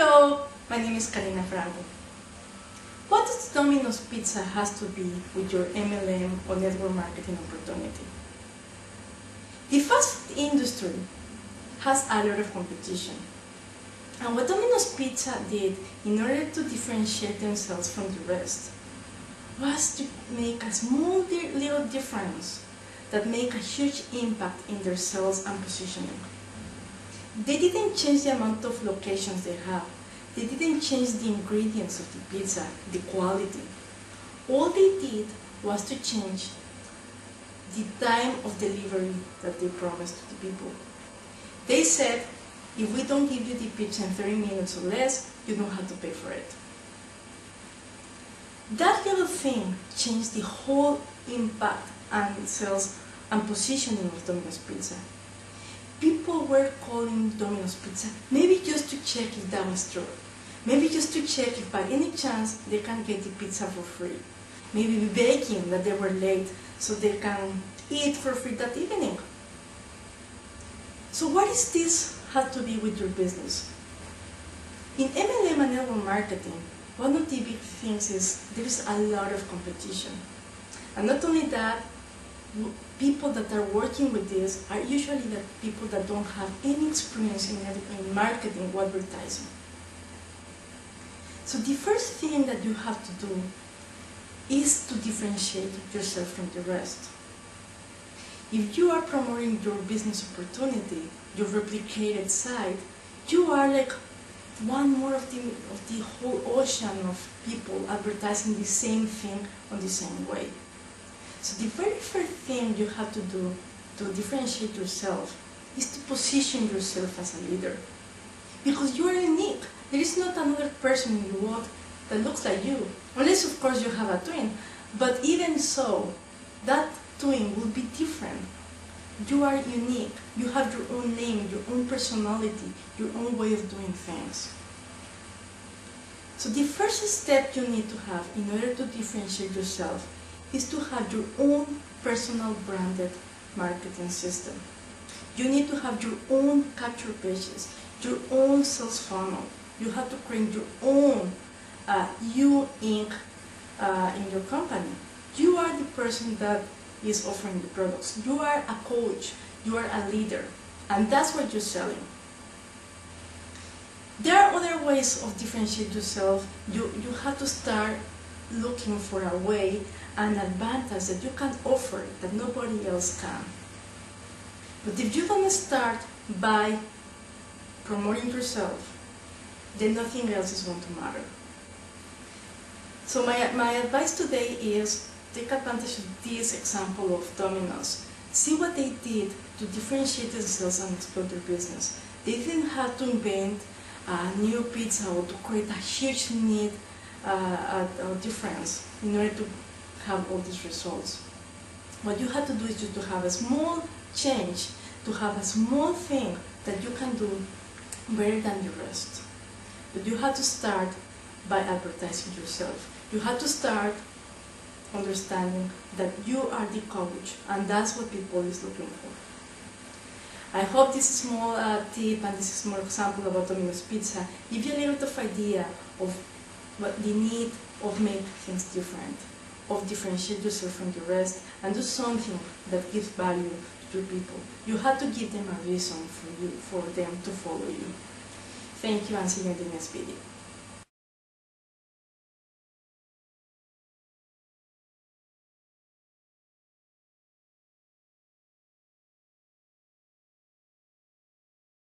Hello, my name is Karina Franco. What does Domino's Pizza has to be with your MLM or network marketing opportunity? The fast food industry has a lot of competition. And what Domino's Pizza did in order to differentiate themselves from the rest was to make a small little difference that make a huge impact in their sales and positioning. They didn't change the amount of locations they have. They didn't change the ingredients of the pizza, the quality. All they did was to change the time of delivery that they promised to the people. They said, if we don't give you the pizza in 30 minutes or less, you don't have to pay for it. That little thing changed the whole impact and sales and positioning of Domino's Pizza. People were calling Domino's Pizza, maybe just to check if that was true. Maybe just to check if by any chance they can get the pizza for free. Maybe begging that they were late so they can eat for free that evening. So what does this have to be with your business? In MLM and network marketing, one of the big things is there is a lot of competition. And not only that, people that are working with this are usually the people that don't have any experience in marketing or advertising. So the first thing that you have to do is to differentiate yourself from the rest. If you are promoting your business opportunity, your replicated site, you are like one more of the whole ocean of people advertising the same thing on the same way. So the very first thing you have to do to differentiate yourself is to position yourself as a leader. Because you are unique. There is not another person in the world that looks like you. Unless, of course, you have a twin. But even so, that twin will be different. You are unique. You have your own name, your own personality, your own way of doing things. So the first step you need to have in order to differentiate yourself is to have your own personal branded marketing system. You need to have your own capture pages, your own sales funnel. You have to create your own you Inc. In your company. You are the person that is offering the products. You are a coach. You are a leader. And that's what you're selling. There are other ways of differentiating yourself. You have to start looking for a way, an advantage that you can offer that nobody else can. But if you don't start by promoting yourself, then nothing else is going to matter. So my advice today is take advantage of this example of Domino's. See what they did to differentiate themselves and explode their business. They didn't have to invent a new pizza or to create a huge need a difference in order to have all these results. What you have to do is just to have a small change, to have a small thing that you can do better than the rest. But you have to start by advertising yourself. You have to start understanding that you are the coach, and that's what people is looking for. I hope this small tip and this small example about Domino's Pizza give you a little bit of idea of what the need of make things different, of differentiate yourself from the rest, and do something that gives value to your people. You have to give them a reason for them to follow you. Thank you, and see you in the next video.